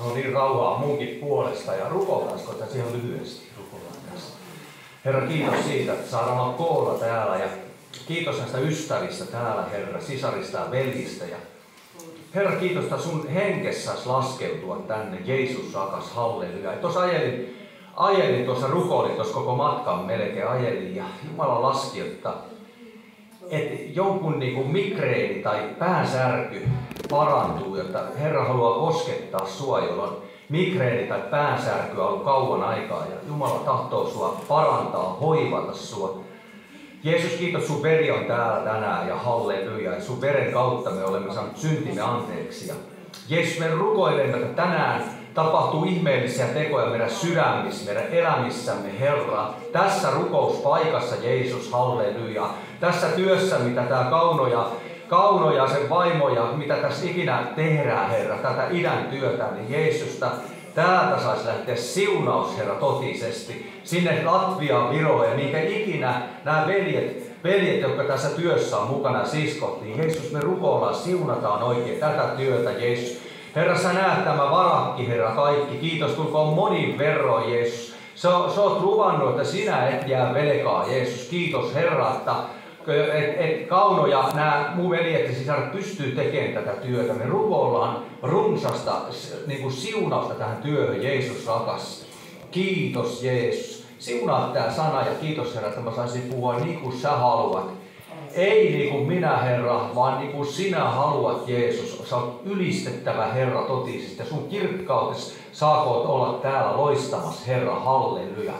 No niin, rauhaa munkin puolesta ja rukoiltaisiko tässä ihan lyhyesti. Herra, kiitos siitä, että saadaan olla koolla täällä ja kiitos näistä ystävistä täällä, Herra, sisarista ja veljistä. Ja Herra, kiitos, että sun henkessäsi laskeutua tänne, Jeesus rakas, halleluja. Tuossa ajelin tuossa rukoilin tuossa koko matkan melkein ajelin ja Jumala laski, että jonkun niin kuin migreeni tai päänsärky parantuu, jotta Herra haluaa koskettaa sua, jolloin migreeni tai päänsärky on ollut kauan aikaa ja Jumala tahtoo sua parantaa, hoivata sua. Jeesus, kiitos, sun veri on täällä tänään ja halleluja, ja sun veren kautta me olemme saaneet syntimme anteeksi. Ja Jeesus, me rukoilemme, että tänään tapahtuu ihmeellisiä tekoja meidän sydämissä, meidän elämissämme, Herra. Tässä rukouspaikassa, Jeesus, halleluja. Tässä työssä, mitä tää Kauno ja sen vaimo ja mitä tässä ikinä tehdään, Herra, tätä idän työtä, niin Jeesusta täältä saisi lähteä siunaus, Herra, totisesti. Sinne Latviaan, Viroon ja minkä ikinä nämä veljet, jotka tässä työssä on mukana, siskot, niin Jeesus, me rukoillaan, siunataan oikein tätä työtä, Jeesus. Herra, sä näet tämä varakki, Herra, kaikki. Kiitos, tulkoon monin verroin, Jeesus. Sä oot luvannut, että sinä et jää velkaa, Jeesus. Kiitos, Herra, että Kauno ja nämä mun veljet ja sisaret pystyy tekemään tätä työtä. Me rukoillaan runsasta niin kuin siunausta tähän työhön, Jeesus rakas. Kiitos, Jeesus. Siunaa tää sana ja kiitos, Herra, että mä saisin puhua niin kuin sä haluat. Ei niin kuin minä, Herra, vaan niin kuin sinä haluat, Jeesus. Sä oot ylistettävä, Herra, totisesti. Ja sun kirkkautesi saakoot olla täällä loistamassa, Herra, halleluja.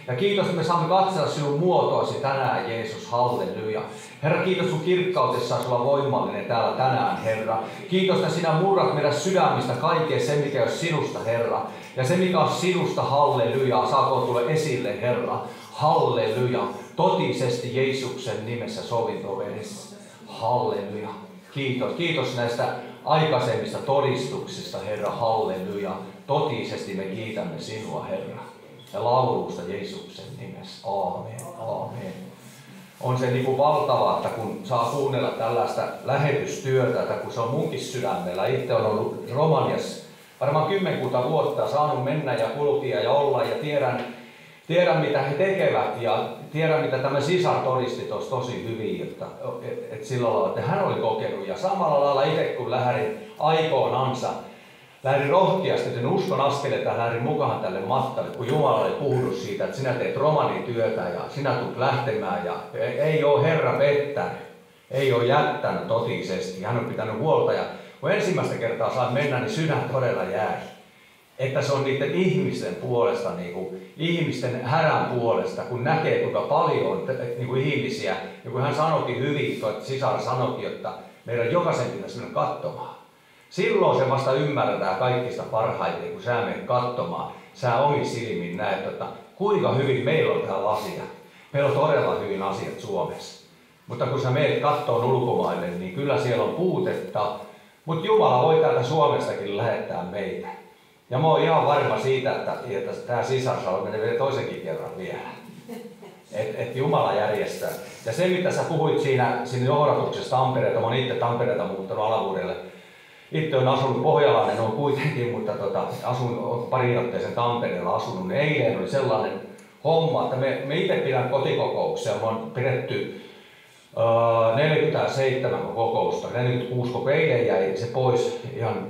Ja kiitos, että me saamme katsella sinun muotoasi tänään, Jeesus, halleluja. Herra, kiitos sun kirkkautesi saisi olla voimallinen täällä tänään, Herra. Kiitos, että sinä murrat meidän sydämistä kaikkea se, mikä on sinusta, Herra. Ja se, mikä on sinusta, halleluja, saakoon tulla esille, Herra. Halleluja. Totisesti Jeesuksen nimessä sovintovedessä. Halleluja. Kiitos. Kiitos näistä aikaisemmista todistuksista, Herra. Halleluja. Totisesti me kiitämme sinua, Herra. Ja laulusta Jeesuksen nimessä. Aamen. Aamen. On se niin kuin valtavaa, että kun saa kuunnella tällaista lähetystyötä, että kun se on munkin sydämellä. Itse on ollut Romaniassa varmaan 10 vuotta, saanut mennä ja kulkia ja olla ja tiedän mitä he tekevät ja tiedän mitä tämä sisar todisti tuossa tosi hyvin, että sillä lailla, että hän oli kokenut ja samalla lailla itse kun lähdin aikoinansa, lähdin rohkeasti, että uskon askeleita lähdin mukaan tälle matkalle, kun Jumala oli puhunut siitä, että sinä teet romanityötä ja sinä tulet lähtemään ja ei ole Herra pettänyt, ei ole jättänyt totisesti, hän on pitänyt huolta ja kun ensimmäistä kertaa sain mennä, niin sydän todella jäi. Että se on niiden ihmisten puolesta, niin kuin ihmisten hädän puolesta, kun näkee kuinka paljon on niin kuin ihmisiä. Ja kun hän sanoikin hyvin, että sisar sanoikin, että meidän jokaisen pitäisi mennä katsomaan. Silloin se vasta ymmärretään kaikista parhaiten, kun sä menet katsomaan. Sä omin silmin näet, että kuinka hyvin meillä on täällä asia. Meillä on todella hyvin asiat Suomessa. Mutta kun sä menet katsomaan ulkomaille, niin kyllä siellä on puutetta. Mutta Jumala voi täältä Suomestakin lähettää meitä. Ja mä oon ihan varma siitä, että tämä sisarsalmi menee vielä toisenkin kerran vielä. Että Jumala järjestää. Ja se mitä sä puhuit siinä johdatuksessa Tampereelta, mä oon itse Tampereelta muuttanut Alavuudelle. Itse on asunut Pohjalainen, on kuitenkin, mutta asun parin otteeseen Tampereella asunut. Niin eilen oli sellainen homma, että me itse pidän kotikokouksia. Me on pidetty 47 kokousta, 46 koko eilen jäi se pois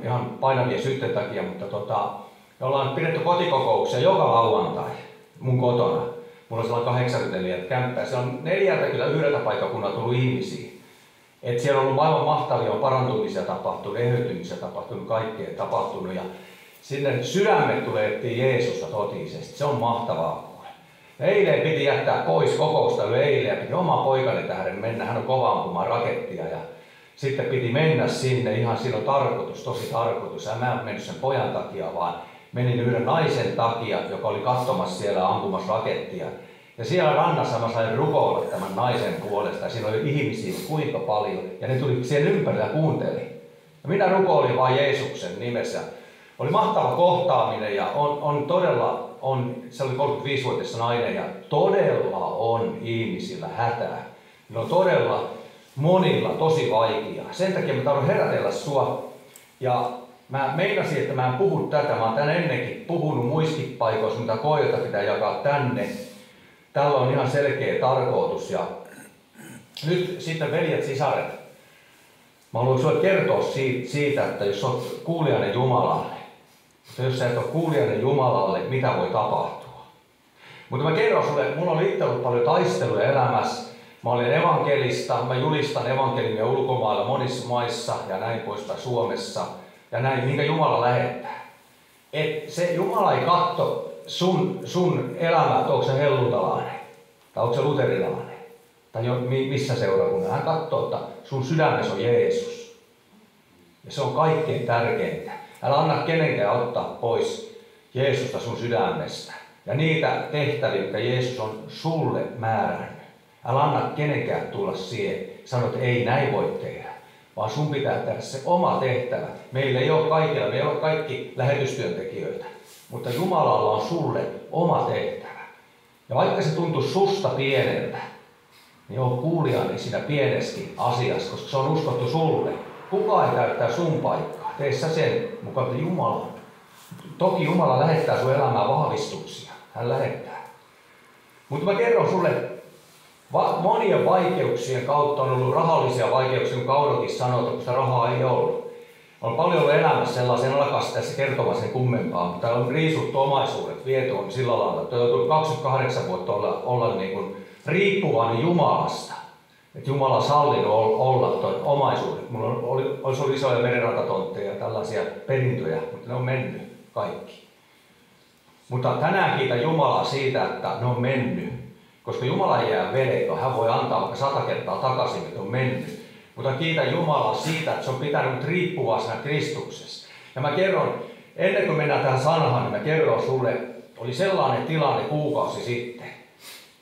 ihan painavien syytten takia, mutta me ollaan pidetty kotikokouksia joka lauantai mun kotona. Mulla on sellainen 84 kämppää. Se on 41 paikkakunnalla tullut ihmisiä. Et siellä on ollut aivan mahtavia parantumisia tapahtunut, eheytymisiä tapahtunut, kaikkea tapahtunut. Ja sinne sydämet tulee Jeesusta totisesti. Se on mahtavaa. Eilen piti jättää pois kokousta eilen ja piti oma poikani tähden mennä. Hän on kova ampumaan rakettia ja sitten piti mennä sinne. Ihan siinä on tarkoitus, tosi tarkoitus. Ja mä en mennyt sen pojan takia, vaan menin yhden naisen takia, joka oli katsomassa siellä ampumassa rakettia. Ja siellä rannassa mä sain rukoilla tämän naisen puolesta. Ja siinä oli ihmisiä kuinka paljon. Ja ne tuli siellä ympärillä ja kuunteli. Ja minä rukoilin vain Jeesuksen nimessä. Oli mahtava kohtaaminen ja on todella, se oli 35-vuotias nainen ja todella on ihmisillä hätää. Ne on todella monilla tosi vaikeaa. Sen takia mä tahdon herätellä sua. Ja Mä meinasin, että mä en puhu tätä. Mä oon tän ennenkin puhunut muissakin paikoissa, mitä koeta pitää jakaa tänne. Tällä on ihan selkeä tarkoitus. Ja nyt sitten veljet, sisaret, mä haluan sulle kertoa siitä, että jos olet kuulijainen Jumalalle, mutta jos sä et ole kuulijainen Jumalalle, mitä voi tapahtua. Mutta mä kerron sulle, mulla on itse ollut paljon taisteluja elämässä. Mä olen evankelista, mä julistan evankelimia ulkomailla monissa maissa ja näin poispäin Suomessa. Ja näin, minkä Jumala lähettää. Et se Jumala ei katso sun elämää, että onko se helluntalainen, tai onko se luterilainen, tai missä seurakunnassa. Hän katsoo, että sun sydämessä on Jeesus. Ja se on kaikkein tärkeintä. Älä anna kenenkään ottaa pois Jeesusta sun sydämestä. Ja niitä tehtäviä, mitä Jeesus on sulle määrännyt. Älä anna kenenkään tulla siihen. Sano, että ei näin voi tehdä. Vaan sun pitää tehdä se oma tehtävä. Meillä ei ole kaikilla, me ei ole kaikki lähetystyöntekijöitä. Mutta Jumalalla on sulle oma tehtävä. Ja vaikka se tuntuu susta pieneltä, niin oot kuulijani siinä pienessäkin asiassa, koska se on uskottu sulle. Kukaan ei täyttää sun paikkaa. Tee sä sen mukaan, että Jumala. Toki Jumala lähettää sun elämään vahvistuksia. Hän lähettää. Mutta mä kerron sulle, monien vaikeuksien kautta on ollut rahallisia vaikeuksia, kun Kaunokin sanoi, että kun sitä rahaa ei ollut. On paljon ollut elämässä sellaisen, en alkaa tässä kertomaan sen kummempaa, mutta on riisuttu omaisuudet, viety on sillä lailla, että on joutunut 28 vuotta olla niin kuin riippuvainen Jumalasta. Että Jumala on sallinut olla tuon omaisuudet. Mulla olisi ollut isoja merenratatontteja ja tällaisia perintöjä, mutta ne on mennyt kaikki. Mutta tänään kiitän Jumalaa siitä, että ne on mennyt. Koska Jumala ei jää velkaa, hän voi antaa vaikka 100 kertaa takaisin, että on mennyt. Mutta kiitän Jumalaa siitä, että se on pitänyt mut riippuvaisena Kristuksessa. Ja mä kerron, ennen kuin mennään tähän sanaan, niin mä kerron sulle, oli sellainen tilanne kuukausi sitten,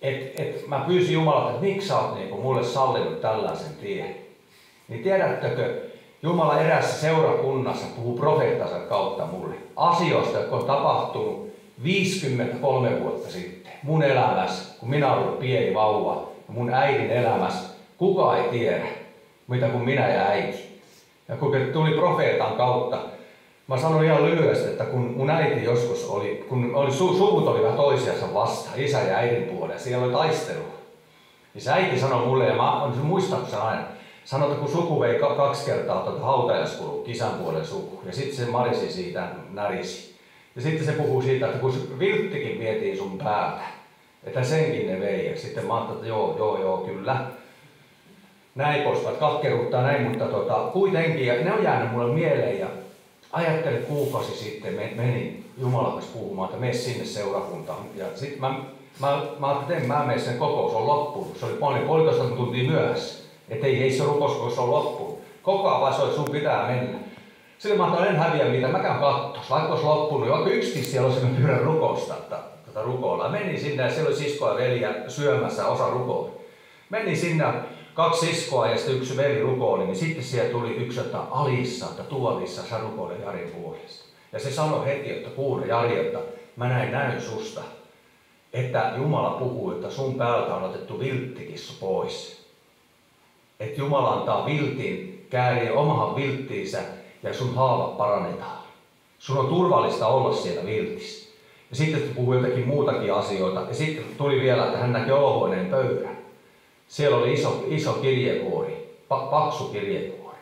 että mä pyysin Jumalalta, että miksi sä oot niin mulle sallinut tällaisen tien. Niin tiedättekö, Jumala eräässä seurakunnassa puhuu profeettansa kautta mulle asioista, jotka on tapahtunut 53 vuotta sitten. Mun elämässä, kun minä olin pieni vauva, ja mun äidin elämässä, kukaan ei tiedä, mitä kuin minä ja äiti. Ja kun tuli profeetan kautta, mä sanoin ihan lyhyesti, että kun mun äiti joskus suvut oli vähän toisiansa vasta, isä ja äidin puolella, siellä oli taistelua. Niin se äiti sanoi mulle, ja mä muistan sen aina, sanoi, että kun suku vei 2 kertaa hautajaiskulu, kisän puolen suku, ja sitten se marisi siitä, närisi. Ja sitten se puhuu siitä, että kun vilttikin vietiin sun päältä, että senkin ne vei. Ja sitten mä ajattelin, että joo, kyllä. Näin poispäin, katkeruutta näin, mutta kuitenkin, ja ne on jäänyt mulle mieleen. Ja ajattelin kuukausi sitten, menin Jumalan kanssa puhumaan, että mene sinne seurakuntaan. Ja sitten mä ajattelin, että mä menen sen kokous on loppunut. Se oli 1,5 tuntia myöhässä. Että ei se rukouskokous on loppunut. Koko ajan vaan se oli, sun pitää mennä. Sitten mä ajattelin, en häviä mitään, mä käyn kattos, vaikka olisi loppunut. Vaikka yksikin siellä olisi, mä pyydän rukousta, tätä rukoilla. Menin sinne ja siellä oli sisko ja veli syömässä, osa rukoili. Menin sinne, 2 siskoa ja sitten 1 veli rukoili, niin sitten siellä tuli yksi, että Alissa, että tuolissa sä rukoile Jarin puolesta. Ja se sanoi heti, että kuule Jari, että mä näin susta, että Jumala puhuu, että sun päältä on otettu vilttikissu pois. Että Jumala antaa viltin, käärii omahan vilttiinsä, ja sun haavat parannetaan. Sun on turvallista olla siellä viltissä. Ja sitten puhui jotakin muutakin asioita. Ja sitten tuli vielä, että hän näki olohuoneen pöydän. Siellä oli iso kirjekuori, paksu kirjekuori.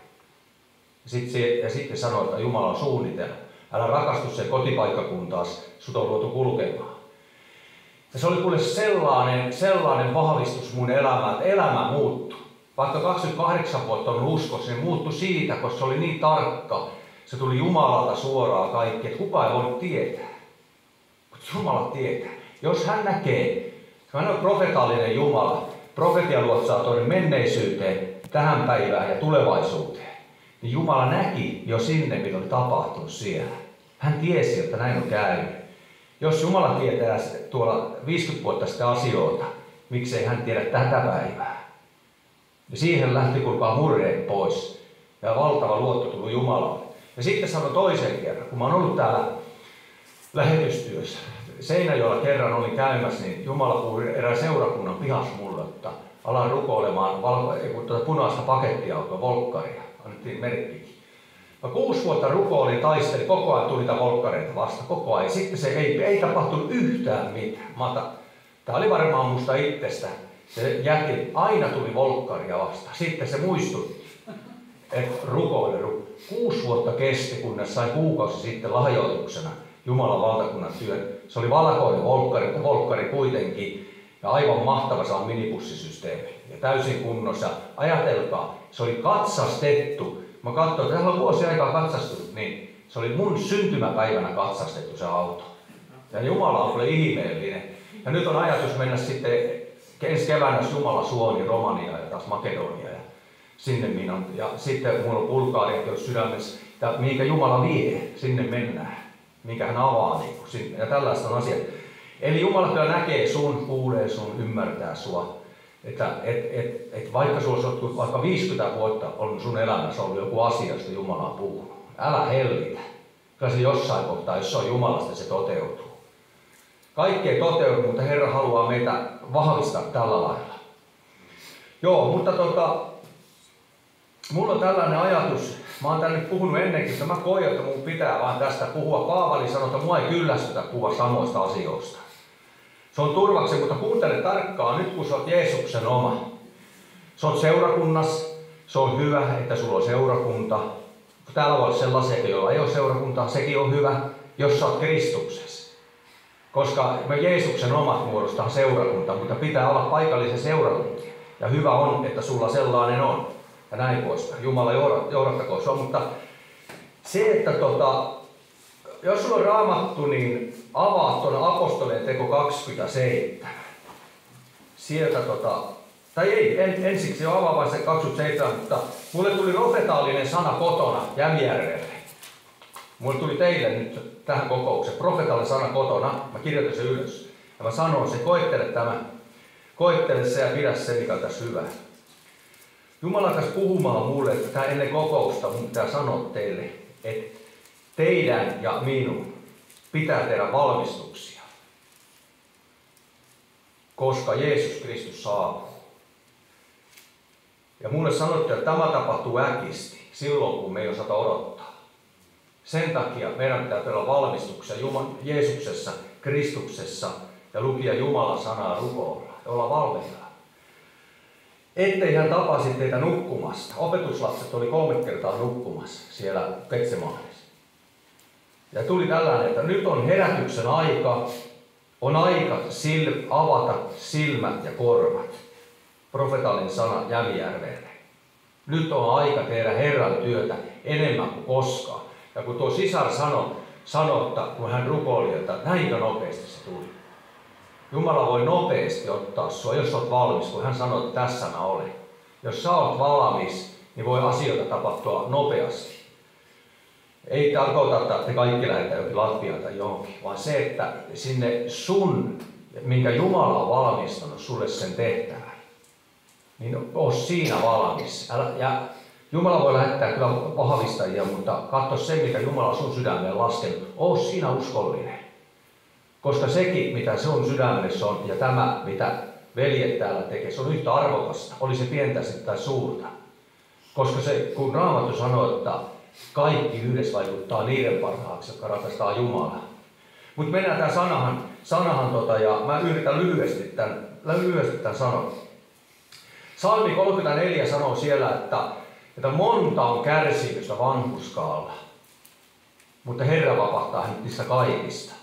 Ja sitten sanoi, että Jumala on suunnitelma. Älä rakastu sen kotipaikkakuntaas, sut on luotu kulkemaan. Ja se oli kuule sellainen vahvistus mun elämään, että elämä muuttui. Vaikka 28 vuotta on uskossa, niin muuttui siitä, koska se oli niin tarkka. Se tuli Jumalalta suoraan kaikki, että kukaan ei voi tietää. Mutta Jumala tietää. Jos hän näkee, hän on profetaalinen Jumala, profetia luotsaa toinen menneisyyteen, tähän päivään ja tulevaisuuteen, niin Jumala näki jo sinne, mitä oli tapahtunut siellä. Hän tiesi, että näin on käynyt. Jos Jumala tietää tuolla 50 vuotta sitä asioita, miksei hän tiedä tätä päivää? Ja siihen lähti kuulkaa murreet pois. Ja valtava luotto tuli Jumalalle. Ja sitten sanoin toisen kerran, kun mä oon ollut täällä lähetystyössä. Seinäjoella kerran olin käymässä, niin Jumala puhui erään seurakunnan pihassa mulle, että alan rukoilemaan punaista pakettiautoa, volkkaria. Annettiin merkkikin. Mä 6 vuotta rukoilin, taistelin, koko ajan tuli niitä volkkareita vasta, koko ajan. Sitten se ei tapahtunut yhtään mitään. Tää oli varmaan musta itsestä. Se jätti, aina tuli volkkaria vasta. Sitten se muistutti, että rukoilu. 6 vuotta kesti, kunnes sain kuukausi sitten lahjoituksena Jumalan valtakunnan työn. Se oli valkoinen volkkari kuitenkin. Ja aivan mahtava saa minibussisysteemi. Ja täysin kunnossa. Ajatelkaa, se oli katsastettu. Mä katsoin, että täällä on vuosi aikaa katsastunut, niin se oli mun syntymäpäivänä katsastettu se auto. Ja Jumala on kyllä ihmeellinen. Ja nyt on ajatus mennä sitten ensi keväänä, jos Jumala suo, niin Romaniaan ja taas Makedonia. Ja sinne minä on. Ja sitten mulla on Bulgariakin on sydämessä. Ja minkä Jumala vie, sinne mennään. Minkä hän avaa. Niin, ja tällaista on asiat. Eli Jumala kyllä näkee sun, kuulee sun, ymmärtää sua. Että vaikka sulla on vaikka 50 vuotta on sun elämässä ollut joku asia, josta Jumala on puhunut. Älä hellitä. Kyllä se jossain kohtaa, jos se on Jumalasta, se toteutuu. Kaikki ei toteudu, mutta Herra haluaa meitä vahvistaa tällä lailla. Joo, mutta mulla on tällainen ajatus. Mä oon tänne puhunut ennenkin, että mä koen, että mun pitää vaan tästä puhua. Paavali sanoi, että mua ei kyllästytä puhua samoista asioista. Se on turvaksi, mutta kuuntele tarkkaan nyt, kun sä oot Jeesuksen oma. Sä oot seurakunnassa, se on hyvä, että sulla on seurakunta. Täällä voi olla sellaisia, joilla ei ole seurakuntaa, sekin on hyvä, jos sä oot Kristuksessa. Koska me Jeesuksen omat muodostaa seurakunta, mutta pitää olla paikallisen seurakunta. Ja hyvä on, että sulla sellainen on. Ja näin poispäin. Jumala johdattakoon sua, mutta se, että jos sulla on Raamattu, niin avaa tuonne Apostolien teko 27. Sieltä tai ei, ensiksi jo avaa vain se 27, mutta mulle tuli profetaalinen sana kotona Jämijärvelle. Mulle tuli teille nyt tähän kokoukseen profetaalinen sana kotona, mä kirjoitin sen ylös. Ja mä sanon sen, koettele se ja pidä se, mikä on tässä hyvä. Jumala tässä puhumaan mulle, että tämä ennen kokousta mun pitää sanoa teille, että teidän ja minun pitää tehdä valmistuksia, koska Jeesus Kristus saapuu. Ja mulle sanottiin, että tämä tapahtuu äkisti, silloin kun me ei osata odottaa. Sen takia meidän pitää tehdä valmistuksia Jeesuksessa, Kristuksessa ja lukia Jumalan sanaa rukoilla ja olla valmiina. Ettei hän tapasi teitä nukkumasta. Opetuslapset oli 3 kertaa nukkumassa siellä Getsemaanessa. Ja tuli tällainen, että nyt on herätyksen aika, on aika avata silmät ja korvat. Profetaalinen sana Jämijärvelle. Nyt on aika tehdä Herran työtä enemmän kuin koskaan. Ja kun tuo sisar sanoi, kun hän rukoili, että näinkö nopeasti se tuli. Jumala voi nopeasti ottaa sua, jos olet valmis, kun hän sanoi, että tässä mä olen. Jos sä olet valmis, niin voi asioita tapahtua nopeasti. Ei tarkoita, että te kaikki lähdetään jokin Latviaan tai johonkin, vaan se, että sinne sun, minkä Jumala on valmistanut sulle sen tehtävän, niin oo siinä valmis. Ja Jumala voi lähettää kyllä vahvistajia, mutta katso se, mitä Jumala on sun sydämeen laskenut. Oo siinä uskollinen. Koska sekin, mitä se on sydämessä on, ja tämä, mitä veljet täällä tekee, se on yhtä arvokasta. Oli se pientä tai suurta. Koska se, kun Raamattu sanoo, että kaikki yhdessä vaikuttaa niiden parhaaksi, jotka rakastaa Jumalaa. Mutta mennään tämän sanahan ja mä yritän lyhyesti tämän sanoa. Salmi 34 sanoo siellä, että monta on kärsimystä vanhurskaalla, mutta Herra vapahtaa hänet niistä kaikista.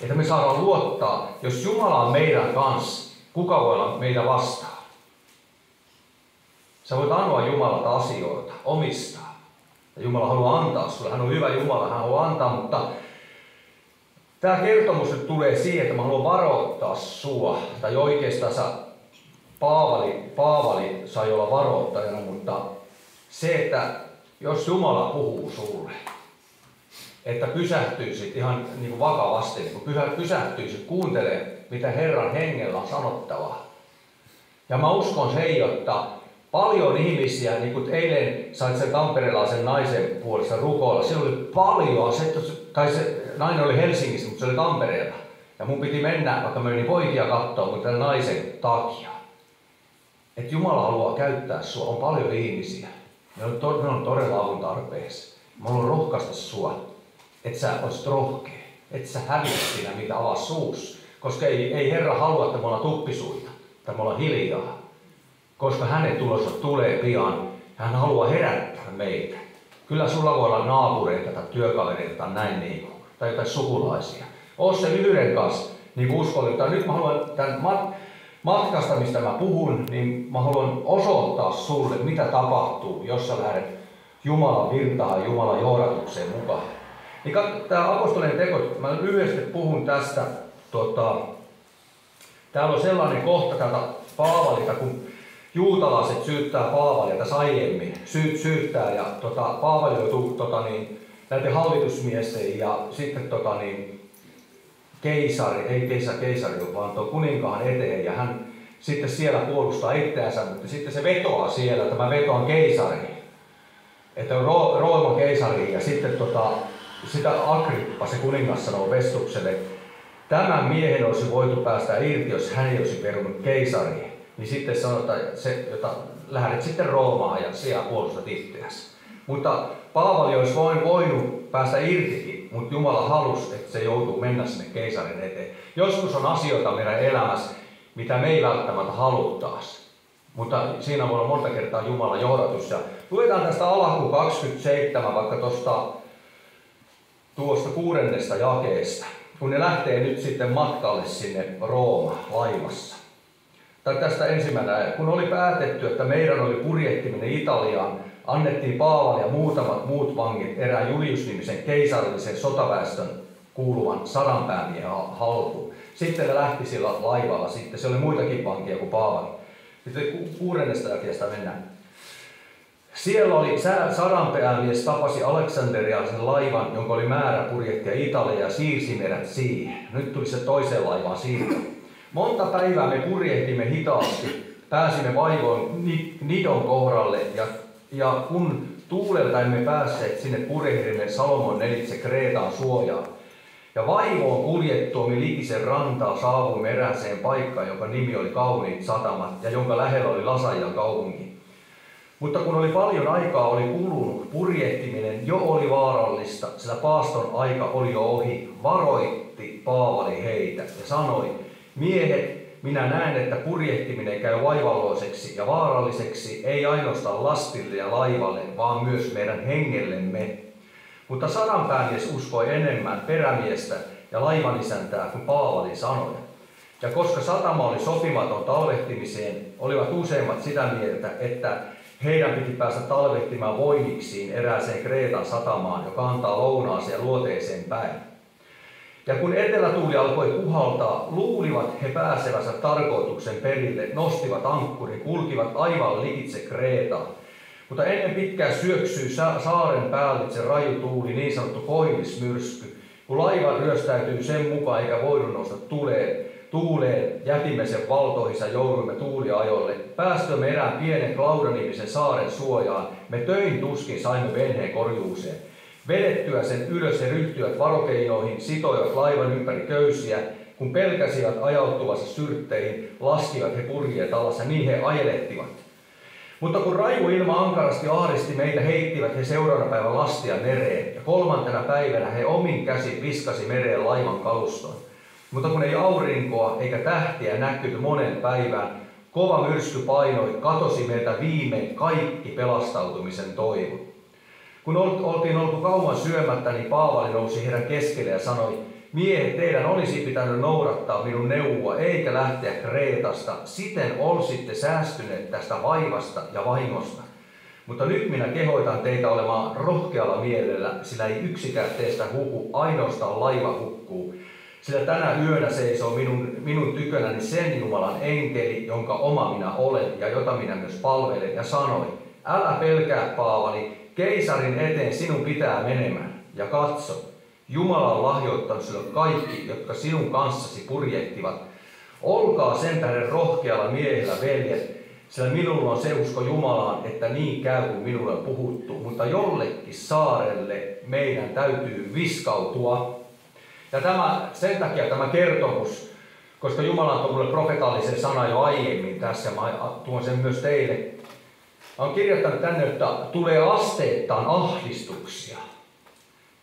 Että me saadaan luottaa, jos Jumala on meidän kanssa, kuka voi olla meitä vastaan? Sä voit anoa Jumalalta asioita, omistaa. Ja Jumala haluaa antaa sulle. Hän on hyvä Jumala, hän haluaa antaa, mutta tämä kertomus nyt tulee siihen, että mä haluan varoittaa sua. Tai oikeastaan Paavali sai olla varoittajana, mutta se, että jos Jumala puhuu sulle, että pysähtyisit ihan niin kuin vakavasti, niin kun pysähtyisit kuuntelemaan, mitä Herran hengellä on sanottavaa. Ja mä uskon sen, jotta paljon ihmisiä, niin kuin eilen sait sen tamperelaisen naisen puolesta rukoilla, siellä oli paljon, se nainen oli Helsingissä, mutta se oli Tampereella. Ja mun piti mennä, vaikka mä menin poikia katsoa, mutta tämän naisen takia. Että Jumala haluaa käyttää sua, on paljon ihmisiä. Ne on todella avun tarpeessa. Mä haluan rohkaista sua, että sä olisit rohkea, että sä häviät siinä mitä avaa suus. Koska ei Herra halua, että me ollaan tuppisuita, tai me ollaan hiljaa. Koska hänen tulossa tulee pian, hän haluaa herättää meitä. Kyllä sulla voi olla naapureita tai työkavereita tai näin niin, tai jotain sukulaisia. Oo se yhden kanssa niin uskollinen. Nyt mä haluan tämän matkasta, mistä mä puhun, niin mä haluan osoittaa sulle, mitä tapahtuu, jos sä lähdet Jumalan virtaan, Jumalan johdatukseen mukaan. Niin tämä apostolien teko, mä lyhyesti puhun tästä. Täällä on sellainen kohta täältä Paavalilta, kun juutalaiset syyttää Paavalia tässä aiemmin. Syyttää ja Paavali joutuu näiden hallitusmiesten ja sitten keisari, vaan tuo kuninkaan eteen ja hän sitten siellä puolustaa itseänsä, mutta sitten se vetoaa siellä, että mä vetoan keisariin. Että on Rooman keisariin ja sitten sitä Agrippa, se kuningas sanoo Vestukselle, tämän miehen olisi voitu päästä irti, jos hän ei olisi perunut keisariin. Niin sitten sanotaan, että lähdet sitten Roomaan ja siellä puolustat itseäsi. Mutta Paavali olisi voinut päästä irtikin, mutta Jumala halusi, että se joutuu mennä sinne keisarin eteen. Joskus on asioita meidän elämässä, mitä me ei välttämättä haluttaisi. Mutta siinä voi olla monta kertaa Jumalan johdatus. Ja luetaan tästä alkuun 27, vaikka tuosta 6. jakeesta, kun ne lähtee nyt sitten matkalle sinne Roomaan laivassa. Tai tästä ensimmäinen, kun oli päätetty, että meidän oli purjehtiminen Italiaan, annettiin Paavali ja muutamat muut vangit erään Julius-nimisen keisarillisen sotaväestön kuuluvan 100 päämiehen haltuun. Sitten ne lähti sillä laivalla, sitten se oli muitakin vankia kuin Paavali. Sitten 6. jakeesta mennään. Siellä oli 100 päämies tapasi Aleksandrialaisen laivan, jonka oli määrä purjehtia Italiaan ja siirsi meidät siihen. Nyt tuli se toiseen laivaan siirto. Monta päivää me purjehtimme hitaasti, pääsimme vaivoin Nidon kohdalle ja kun tuulelta emme päässeet sinne purjehdimme Salomon nelitse Kreetaan suojaan. Ja vaivoon kuljettuamme likisen rantaa saavuimme erääseen paikkaan, jonka nimi oli Kauniit satamat ja jonka lähellä oli Lasajan kaupunki. Mutta kun oli paljon aikaa oli kulunut, purjehtiminen jo oli vaarallista, sillä paaston aika oli jo ohi, varoitti Paavali heitä ja sanoi, miehet, minä näen, että purjehtiminen käy vaivalloiseksi ja vaaralliseksi, ei ainoastaan lastille ja laivalle, vaan myös meidän hengellemme. Mutta 100 päämies uskoi enemmän perämiestä ja laivanisäntää kuin Paavali sanoi. Ja koska satama oli sopimaton talvehtimiseen, olivat useimmat sitä mieltä, että heidän piti päästä talvehtimaan voimiksiin erääseen Kreetan satamaan, joka antaa lounaaseen luoteeseen päin. Ja kun etelätuuli alkoi puhaltaa, luulivat he pääsevänsä tarkoituksen perille, nostivat ankkurin, kulkivat aivan likitse Kreetaa. Mutta ennen pitkää syöksyi saaren päällitse raju tuuli, niin sanottu koillismyrsky. Kun laiva ryöstäytyi sen mukaan eikä voinut nousta tuuleen, jätimme sen valtoihinsa, jouduimme tuuliajolle. Päästömme erään pienen Klauda-nimisen saaren suojaan, me töin tuskin saimme venheen korjuuseen. Vedettyä sen ylös he ryhtyivät varokeinoihin, sitoivat laivan ympäri köysiä. Kun pelkäsivät ajautuvansa syrtteihin, laskivat he purjeet alas ja niin he ajelehtivat. Mutta kun raju ilma ankarasti ahdisti meitä, heittivät he seuraavana päivän lastia mereen. Ja 3. päivänä he omin käsin viskasi mereen laivan kaluston. Mutta kun ei aurinkoa eikä tähtiä näkynyt monen päivään, kova myrsky painoi, katosi meiltä viimein kaikki pelastautumisen toivo. Kun oltiin oltu kauan syömättä, niin Paavali nousi heidän keskelle ja sanoi, miehet, teidän olisi pitänyt noudattaa minun neuvoa eikä lähteä Kreetasta, siten olisitte säästyneet tästä vaivasta ja vahingosta. Mutta nyt minä kehoitan teitä olemaan rohkealla mielellä, sillä ei yksikään teistä huku, ainoastaan laiva hukkuu. Sillä tänä yönä seisoo minun tykönäni sen Jumalan enkeli, jonka oma minä olen ja jota minä myös palvelen, ja sanoi, älä pelkää Paavali, keisarin eteen sinun pitää menemään, ja katso, Jumala on lahjoittanut sinulle kaikki, jotka sinun kanssasi purjehtivat. Olkaa sen tähden rohkealla miehellä, veljet, sillä minulla on se usko Jumalaan, että niin käy kuin minulle on puhuttu, mutta jollekin saarelle meidän täytyy viskautua. Ja sen takia tämä kertomus, koska Jumala on minulle profetaalisen sana jo aiemmin tässä, mä tuon sen myös teille. Olen kirjoittanut tänne, että tulee asteittain ahdistuksia.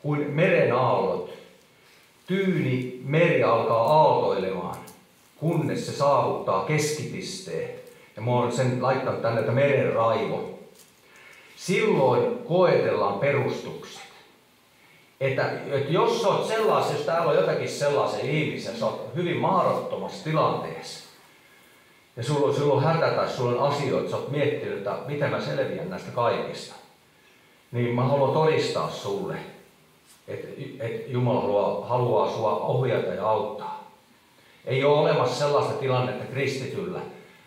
kuin meren aallot. Tyyni meri alkaa aaltoilemaan, kunnes se saavuttaa keskipisteen. Ja mä oon sen laittanut tänne, että meren raivo. Silloin koetellaan perustukset. Että jos sä oot sellaisen, jos täällä on jotakin sellaisen ihmisen, sä oot hyvin mahdottomassa tilanteessa. Ja sulla on hätä tai sulla on asioita, sä oot miettinyt, että miten mä selviän näistä kaikista. Niin mä haluan todistaa sulle, että Jumala haluaa sua ohjata ja auttaa. Ei ole olemassa sellaista tilannetta kristityllä,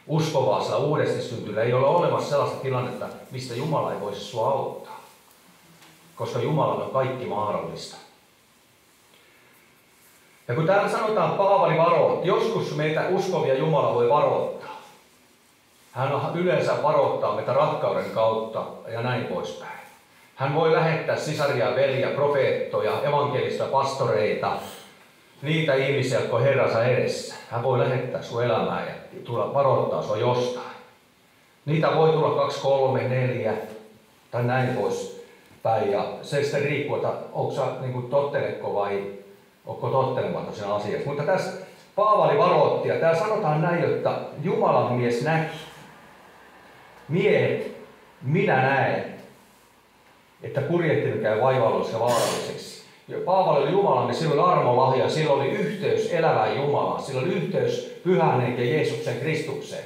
uskovaisella, uudesti syntyllä, ei ole olemassa sellaista tilannetta, mistä Jumala ei voisi sua auttaa. Koska Jumalalla on kaikki mahdollista. Ja kun täällä sanotaan, Paavali varoitti, joskus meitä uskovia Jumala voi varoittaa. Hän yleensä varoittaa meitä rakkauden kautta ja näin poispäin. Hän voi lähettää sisaria, veljiä, profeettoja, evankelista, pastoreita, niitä ihmisiä, jotka on Herransa edessä. Hän voi lähettää sun elämään ja tulla varoittaa sua jostain. Niitä voi tulla 2, 3, 4 tai näin poispäin. Ja se sitten riippuu, että onko sä niin tottelekko vai onko tottelematta sen asiassa. Mutta tässä Paavali varoitti ja täällä sanotaan näin, että Jumalan mies näki. Miehet, minä näen, että kurjettiin käy vaivalloissa ja vaaralliseksi. Paavali oli Jumalan mies, sillä oli armolahja, sillä oli yhteys elävään Jumalaan, sillä oli yhteys Pyhän Henken Jeesuksen Kristukseen.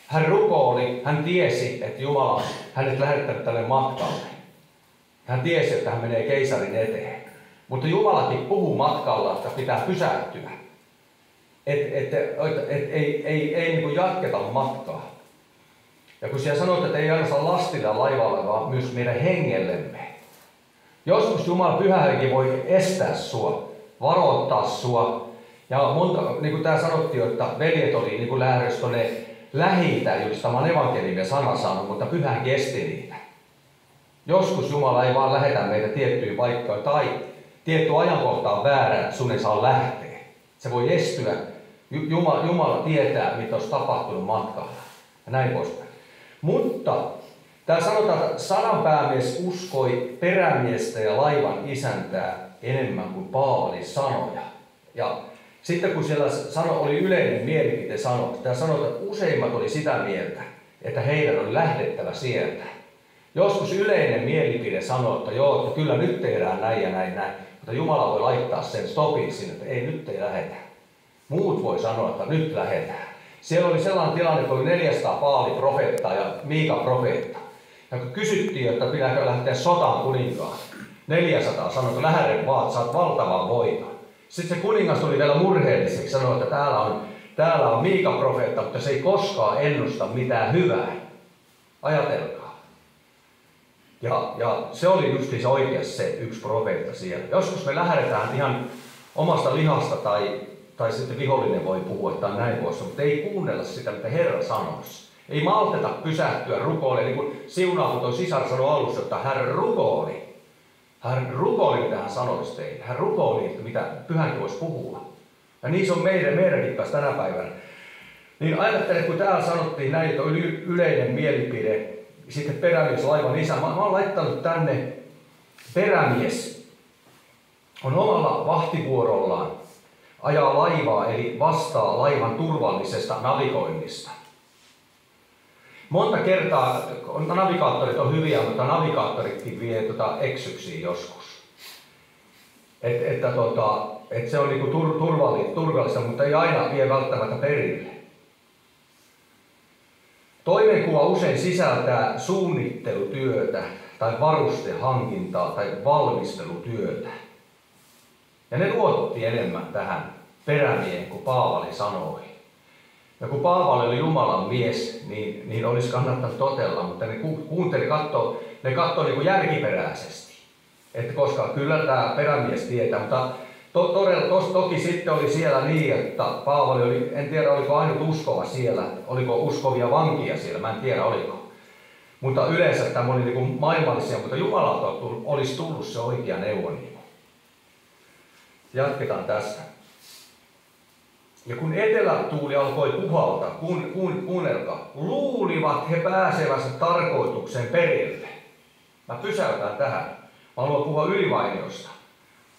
Hän rukoili, hän tiesi, että Jumala on hänet lähettänyt tälle matkalle. Hän tiesi, että hän menee keisarin eteen. Mutta Jumalakin puhuu matkalla, että pitää pysähtyä. Ei niin kuin jatketa matkaa. Ja kun siellä sanoit, että ei aina lastilla laivalle, vaan myös meidän hengellemme. Joskus Jumala Pyhä Henki voi estää sua, varoittaa sua. Ja monta, niin kuin täällä sanottiin, että veljet oli niin kuin lähdössä tuonne Lähi-itään julistamaan evankeliumia sana sanoi, mutta Pyhä Henki esti niitä. Joskus Jumala ei vaan lähetä meitä tiettyyn paikkaan tai tietty ajankohta on väärä, että sun ei saa lähteä. Se voi estyä. Jumala tietää, mitä olisi tapahtunut matkalla. Ja näin poispäin. Mutta täällä sanotaan, että sadan päämies uskoi perämiestä ja laivan isäntää enemmän kuin Paavalin sanoja. Ja sitten kun siellä oli yleinen mielipite sanottu, täällä sanotaan, että useimmat oli sitä mieltä, että heidän oli lähdettävä sieltä. Joskus yleinen mielipide sanoo, että joo, että kyllä nyt tehdään näin ja näin, näin. Mutta Jumala voi laittaa sen stopin sinne, että ei nyt ei lähetä. Muut voi sanoa, että nyt lähdetään. Siellä oli sellainen tilanne, että oli 400 Paali-profeettaa ja Miika-profeetta. Ja kun kysyttiin, että pitääkö lähteä sotaan kuninkaan, 400 sanoi, että lähde vaan, saat valtavan voiman. Sitten se kuningas tuli vielä murheelliseksi, sanoi, että täällä on Miika-profeetta, mutta se ei koskaan ennusta mitään hyvää. Ajatelkaa. Ja se oli just oikeassa se yksi profeetta siellä. Joskus me lähdetään ihan omasta lihasta tai sitten vihollinen voi puhua tai näin pois, mutta ei kuunnella sitä, mitä Herra sanoisi. Ei malteta pysähtyä rukoille, niin kuin siunaa, kun tuo sisar sanoi alussa, että hän rukoili. Hän rukoili, mitä hän sanoisi teille. Hän rukoili, että mitä Pyhänkin voisi puhua. Ja niin se on meidänkin kanssa tänä päivänä. Niin ajattele, kun täällä sanottiin näin, että oli yleinen mielipide, sitten perämies laivan isä. Mä oon laittanut tänne perämies. On omalla vahtivuorollaan ajaa laivaa, eli vastaa laivan turvallisesta navigoinnista. Monta kertaa navigaattorit on hyviä, mutta navigaattoritkin vie eksyksiin joskus. Että se on niinku turvallista, mutta ei aina vie välttämättä perille. Toimenkuva usein sisältää suunnittelutyötä tai varustehankintaa tai valmistelutyötä. Ja ne luotti enemmän tähän perämiehen kuin Paavali sanoi. Ja kun Paavali oli Jumalan mies, niin olisi kannattanut totella, mutta ne katsoi niin kuin järkiperäisesti. Että koska kyllä tämä perämies tietää, mutta toki sitten oli siellä niin, että Paavali oli, en tiedä oliko ainut uskova siellä, oliko uskovia vankia siellä, mä en tiedä oliko. Mutta yleensä tämä oli niin kuin maailmallisia, mutta Jumalalta olisi tullut se oikea neuvo. Jatketaan tästä. Ja kun etelätuuli alkoi puhaltaa, kuunnelkaa, luulivat he pääsevänsä tarkoituksen perille. Mä pysäytän tähän. Mä haluan puhua ylivainiosta.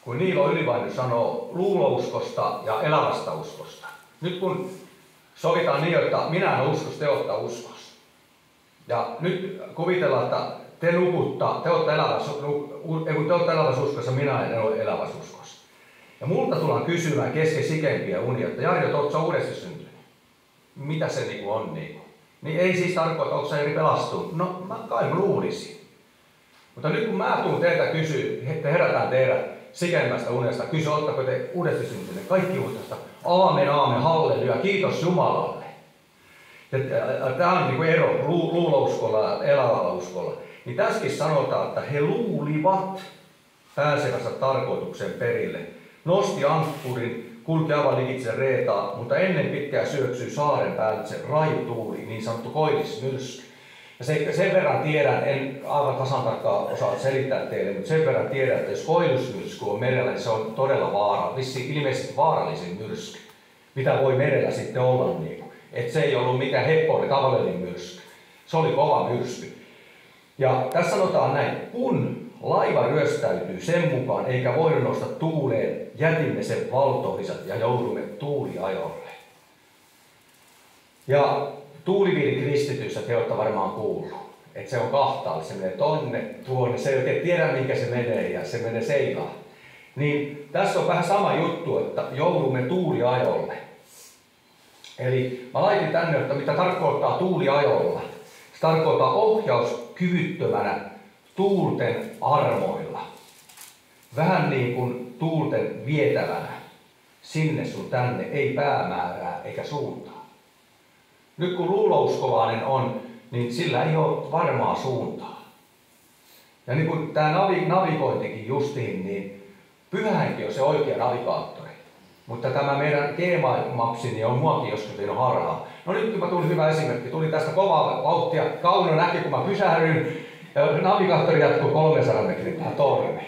kun Niilo Ylivainio sanoo luulouskosta ja elävästä uskosta. Nyt kun sovitaan niin, että minä en uskos, te olette uskos. Ja nyt kuvitellaan, että te olette elävässä uskossa, minä en ole elävässä uskossa. Ja multa tullaan kysymään kesken sikempiä unia, että Jari, oletko uudesti syntynyt? Mitä se niinku on? Niin ei siis tarkoita, onko sä eri pelastunut. No mä kai luulisin. Mutta nyt kun mä tuun teiltä kysyä, että herätään teidät sikemmästä unesta, kysy, oletteko te uudesti syntyneet? Kaikki uudesta. Aamen, aamen, halleluja, kiitos Jumalalle. Tämä on niinku ero luulouskolla ja elävällä uskolla. Niin tässäkin sanotaan, että he luulivat pääsevänsä tarkoituksen perille. Nosti ankkurin, kulki aivan likitse reetaa, mutta ennen pitkää syöksyy saaren päälle raju tuuli, niin sanottu koillismyrsky. Ja sen verran tiedän, en aivan tasan tarkkaan osaa selittää teille, mutta sen verran tiedän, että jos koillismyrsky on merellä, niin se on todella ilmeisesti vaarallisin myrsky. Mitä voi merellä sitten olla niin? Että se ei ollut mikään heppoinen tavallinen myrsky. Se oli kova myrsky. Ja tässä sanotaan näin, kun laiva ryöstäytyy sen mukaan, eikä voi nostaa tuuleen, jätimme sen valtoihisat ja joudumme tuuliajolle. Ja tuuliviiri kristityissä te olette varmaan kuullut, että se on kahtaalle, se menee tonne, tuonne, se ei oikein tiedä minkä se menee ja se menee seilaan. Niin tässä on vähän sama juttu, että joudumme tuuliajolle. Eli mä laitin tänne, että mitä tarkoittaa tuuliajolla. Se tarkoittaa ohjauskyvyttömänä tuulten armoilla. Vähän niin kuin tuulten vietävänä. Sinne sun tänne, ei päämäärää eikä suuntaa. Nyt kun luulouskovainen on, niin sillä ei ole varmaa suuntaa. Ja niin kuin tämä navigointikin justiin, niin Pyhä Henki on se oikea navigaattori. Mutta tämä meidän Gmail-mapsi niin on muakin joskus tehnyt harhaa. No nyt tuli hyvä esimerkki. Tuli tästä kovaa vauhtia. Kauno näki, kun mä pysähdyin. Navigaattori jatkuu 300 metrin tähän torni.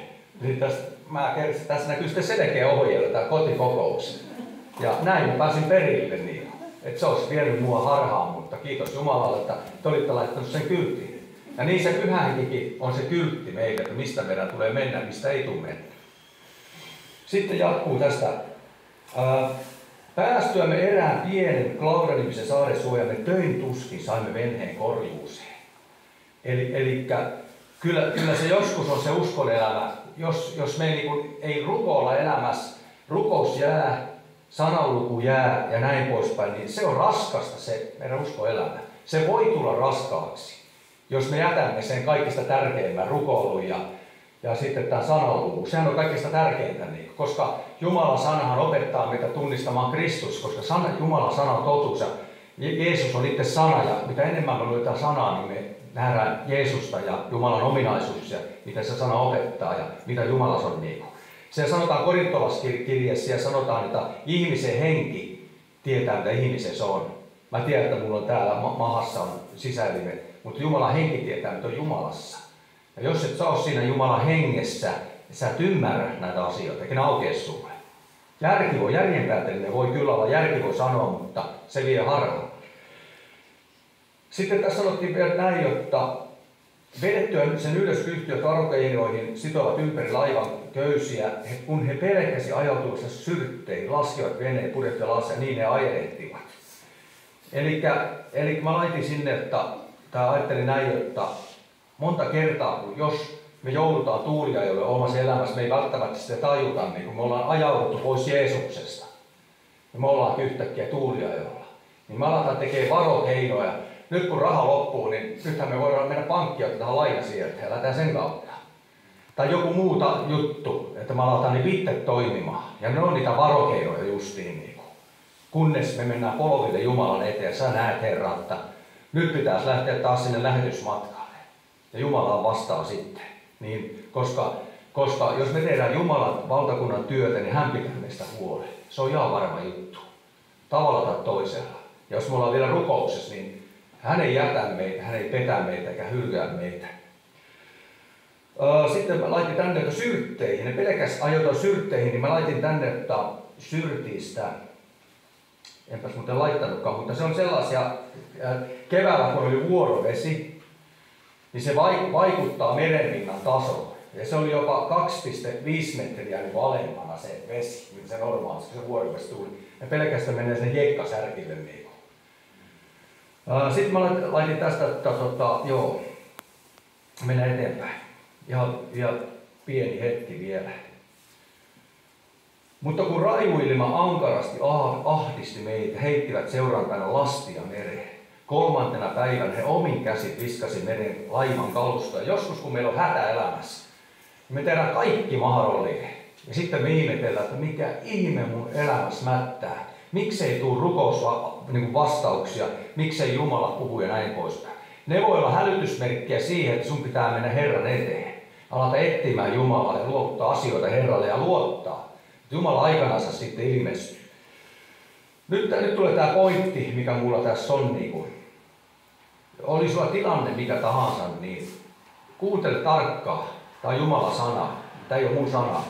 Tässä näkyy sitten selkeä ohjeella tämä kotikokous. Ja näin mä pääsin perille niin. Että se olisi vienyt mua harhaan, mutta kiitos Jumalalle, että te olitte laittanut sen kyltin. Ja niin se Pyhä Henkikin on se kyltti meille, että mistä meidän tulee mennä, mistä ei tule mennä. Sitten jatkuu tästä. Päästyämme erään pienen Klauda-nimisen saaren suojamme töin tuskin saimme venheen korjuuseen. Eli kyllä se joskus on se uskon elämä. Jos me ei rukoilla elämässä, rukous jää, sananluku jää ja näin poispäin, niin se on raskasta se meidän uskoelämä. Se voi tulla raskaaksi, jos me jätämme sen kaikista tärkeimmän rukoilun ja sitten tämä sananluku. Sehän on kaikista tärkeintä, koska Jumalan sanahan opettaa meitä tunnistamaan Kristus, koska Jumalan sana on totuus ja Jeesus on itse sana ja mitä enemmän me luetaan sanaa, niin me nähdään Jeesusta ja Jumalan ominaisuus ja mitä se sana opettaa ja mitä Jumalassa on niin. Se sanotaan korintolaiskirjeessä ja sanotaan, että ihmisen henki tietää, mitä ihmisessä on. Mä tiedän, että mulla on täällä mahassa on sisäelimet, mutta Jumalan henki tietää, mitä on Jumalassa. Ja jos et sä ole siinä Jumalan hengessä, niin sä et ymmärrä näitä asioita, eikä ne aukea sulle. Järjenpäätelinen voi kyllä olla, järki voi sanoa, mutta se vie harhaan. Sitten tässä sanottiin vielä näin, jotta vedettyä sen ylös ryhtyivät varokeinoihin sitovat ympäri laivan köysiä, kun he pelkäsi ajautuessa syrtteihin, laskivat veneen, purjehtivat alas ja niin he ajelehtivat. Eli mä laitin sinne, että ajattelin näin, että monta kertaa, jos me joudutaan tuuliajolle omassa elämässä, me ei välttämättä sitä tajuta, niin kun me ollaan ajauduttu pois Jeesuksesta, ja me ollaan yhtäkkiä tuuliajolla, niin me aletaan tekemään varokeinoja. Nyt kun raha loppuu, niin nythän me voidaan mennä pankkiin ja ottaa laina sieltä ja lähdetään sen kautta. Tai joku muuta juttu, että me aletaan niin itse toimimaan. Ja ne on niitä varokeinoja justiin niin kuin. Kunnes me mennään polville Jumalan eteen ja sä näet Herra, että nyt pitäisi lähteä taas sinne lähetysmatkalle. Ja Jumala vastaa sitten. Niin, koska jos me tehdään Jumalan valtakunnan työtä, niin hän pitää meistä huolen. Se on ihan varma juttu. Tavalla tai toisella. Ja jos me ollaan vielä rukouksessa, niin hän ei jätä meitä, hän ei petä meitä eikä hylkää meitä. Sitten mä laitin tänne, että syrtteihin, ne pelkäs ajoitua syrtteihin, niin mä laitin tänne, että syrtistä, enpäs muuten laittanutkaan, mutta se on sellaisia, keväällä kun oli vuorovesi, niin se vaikuttaa merenpinnan tasoon. Ja se oli jopa 2,5 metriä niin alempana se vesi, mitä se normaalisti se vuorivesi tuli. Ja pelkästään menee sinne hiekkasärkille. Niin. Sitten mä laitin tästä, joo, mennään eteenpäin. Ja pieni hetki vielä. Mutta kun rajuilma ankarasti ahdisti meitä, heittivät seuraavana lastia mereen. 3. päivänä he omin käsin viskasi meren laivan kalustoa. Joskus kun meillä on hätä elämässä, me tehdään kaikki mahdollinen. Ja sitten me ihmetellään, että mikä ihme mun elämässä mättää. Miksei tule rukousvastauksia, miksei Jumala puhu ja näin poispäin. Ne voi olla hälytysmerkkiä siihen, että sun pitää mennä Herran eteen. Alata etsimään Jumalaa ja luovuttaa asioita Herralle ja luottaa. Jumala aikanansa sitten ilmestyy. Nyt tulee tämä pointti, mikä mulla tässä on. Oli sulla tilanne mikä tahansa, niin kuuntele tarkkaan. Tämä on Jumalan sana. Tämä ei ole mun sana.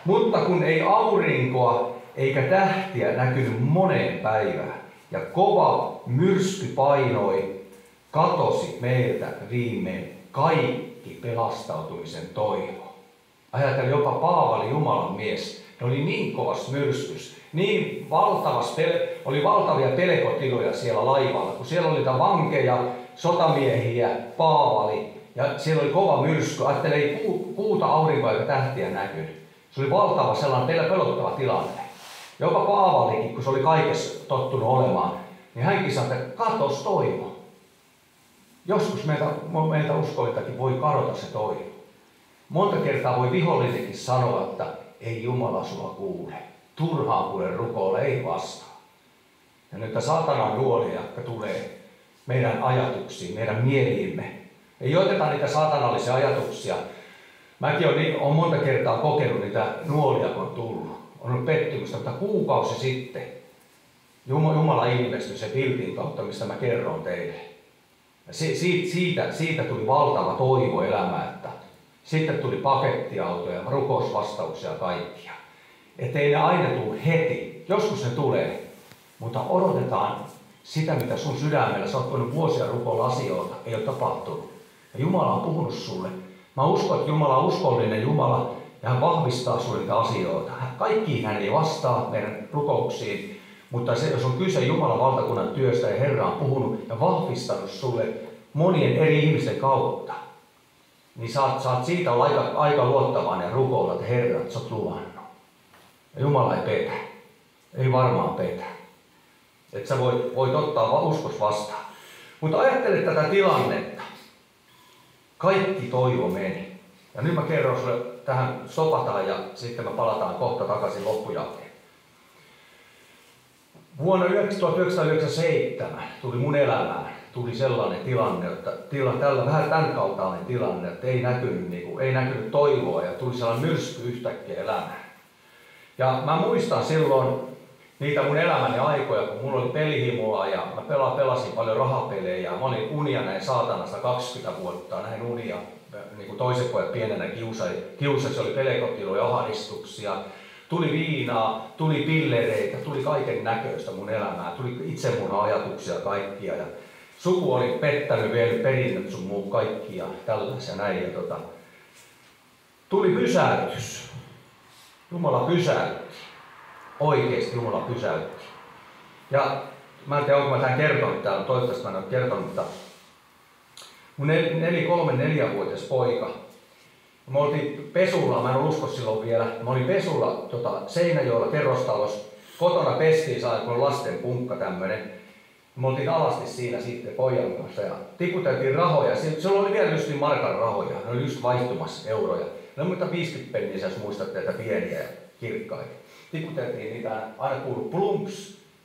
Mutta kun ei aurinkoa eikä tähtiä näkynyt moneen päivään ja kova myrsky painoi, katosi meiltä viimein kaikki pelastautumisen toivo. Ajattelin jopa Paavali Jumalan mies. Ne oli niin kovas myrskys, niin oli valtavia pelkotiloja siellä laivalla, kun siellä oli niitä vankeja, sotamiehiä, Paavali ja siellä oli kova myrsky. Ajattelin, ei kuuta, aurinkoa eikä tähtiä näkynyt. Se oli valtava sellainen pelottava tilanne. Jopa Paavalikin, kun se oli kaikessa tottunut olemaan, niin hänkin sanoi, että katos toivo. Joskus meiltä uskoiltakin voi kadota se toivo. Monta kertaa voi vihollinenkin sanoa, että ei Jumala sua kuule. Turhaan kuule rukoilla, ei vastaa. Ja nyt saatanan nuolia, jotka tulee meidän ajatuksiin, meidän mieliimme. Ei oteta niitä saatanallisia ajatuksia. Mäkin olen monta kertaa kokenut niitä nuolia, kun on tullut. On ollut pettymystä, mutta kuukausi sitten Jumala ilmestyi se bildin kautta, mistä mä kerron teille. Siitä tuli valtava toivo elämään, että sitten tuli pakettiautoja, rukousvastauksia ja kaikkia. Että ei ne aina tule heti. Joskus ne tulee, mutta odotetaan sitä, mitä sun sydämellä, sä oot voinut vuosia rukoilla asioita, ei ole tapahtunut. Ja Jumala on puhunut sulle. Mä uskon, että Jumala on uskollinen Jumala ja hän vahvistaa sulle niitä asioita. Kaikkiin hän ei vastaa meidän rukouksiin, mutta se, jos on kyse Jumalan valtakunnan työstä ja Herra on puhunut ja vahvistanut sulle monien eri ihmisten kautta, niin saat siitä olla aika luottavainen ja rukoilla, että Herra, että sä oot luvannut. Ja Jumala ei petä. Ei varmaan petä. Että sä voit ottaa uskos vastaan. Mutta ajattele tätä tilannetta. Kaikki toivo meni. Ja nyt mä kerron sulle, tähän stopataan ja sitten me palataan kohta takaisin loppujälkeen. Vuonna 1997 tuli mun elämään sellainen tilanne, että vähän tämän kaltainen tilanne, että ei näkynyt toivoa ja tuli sellainen myrsky yhtäkkiä elämään. Ja mä muistan silloin niitä mun elämäni aikoja, kun mulla oli pelihimoa ja mä pelasin paljon rahapelejä ja mä olin unia näin saatanasta 20 vuotta, näin unia. Niin kuin toiset pojat pienenä kiusasi, oli pelkotiloja, ahdistuksia, tuli viinaa, tuli pillereitä, tuli kaiken näköistä mun elämää, tuli itsemurha-ajatuksia kaikkia ja suku oli pettänyt, vienyt perinnöt sun muu kaikkia tällaisia näin ja tuli pysäytys. Jumala pysäytti. Oikeesti Jumala pysäytti. Ja mä en tiedä, onko mä tämän kertonut täällä, toivottavasti mä en ole kertonut, mutta mun 3-4-vuotias poika, me oltiin pesulla, mä en usko silloin vielä, mä olin pesulla Seinäjoella kerrostalossa, kotona pestiin saa, kun on lasten punkka tämmönen. Me oltiin alasti siinä sitten pojan kanssa ja tiputeltiin rahoja. Silloin oli vielä just markan rahoja, ne oli just vaihtumassa euroja. Ne on mutta 50 penniä, jos muistatte, että pieniä ja kirkkaita. Tiputeltiin niitä, aina kuului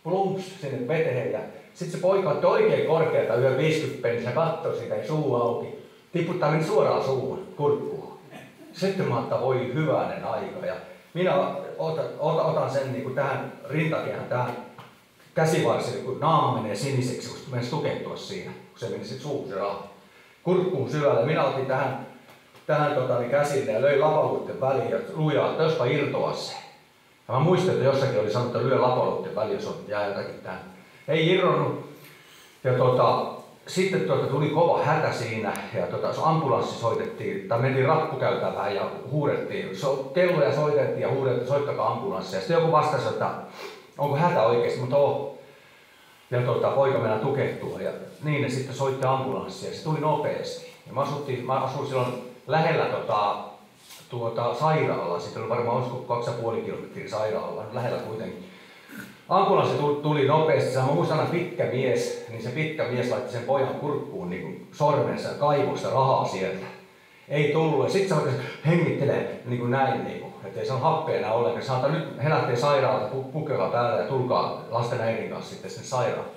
plumps sinne veteen ja sitten se poika otti oikein korkealta yhden 50 penniä, se katsoi sitä ja suu auki. Tiputtaa meni suoraan suuhun, kurkkuun. Sitten mä ajattelin, voi hyvänen aika ja minä otan sen niin kuin tähän rintakehään, tähän käsivarsille, kun naama menee siniseksi, kun menisi tukehtua siinä, kun se meni sitten suuhun se raha. Kurkkuun syvälle. Minä otin tähän käsille ja löin lapaluitten väliin ja lujaa, että jospa irtoa se. Ja mä muistin, että jossakin oli sanottu, että lyö lapaluitten väliin, jos jää jotakin tähän. Ei irronnut. Ja sitten tuli kova hätä siinä ja ambulanssi soitettiin, tai mentiin rappukäytävään ja huudettiin. Kelloja soitettiin ja huudettiin, soittakaa ambulanssia. Sitten joku vastasi, että onko hätä oikeasti, mutta on. Ja poika mennä tukehtua ja niin ne sitten soitti ambulanssia ja se tuli nopeasti. Ja mä asuin silloin lähellä sairaalaa, sitten oli varmaan 2,5 kilometriä sairaalaa, lähellä kuitenkin. Ambulanssi tuli nopeasti, mä muistan aina pitkä mies, niin se pitkä mies laitti sen pojan kurkkuun niin sormensa ja kaivoi sitä rahaa sieltä. Ei tullut ja sitten se hengittelee niin kuin näin, niin kuin, ettei se ole happea enää ollenkaan. Sanotaan nyt he lähtee sairaalta pukella päällä ja tulkaa lasten äidin kanssa sitten sinne sairaalaan.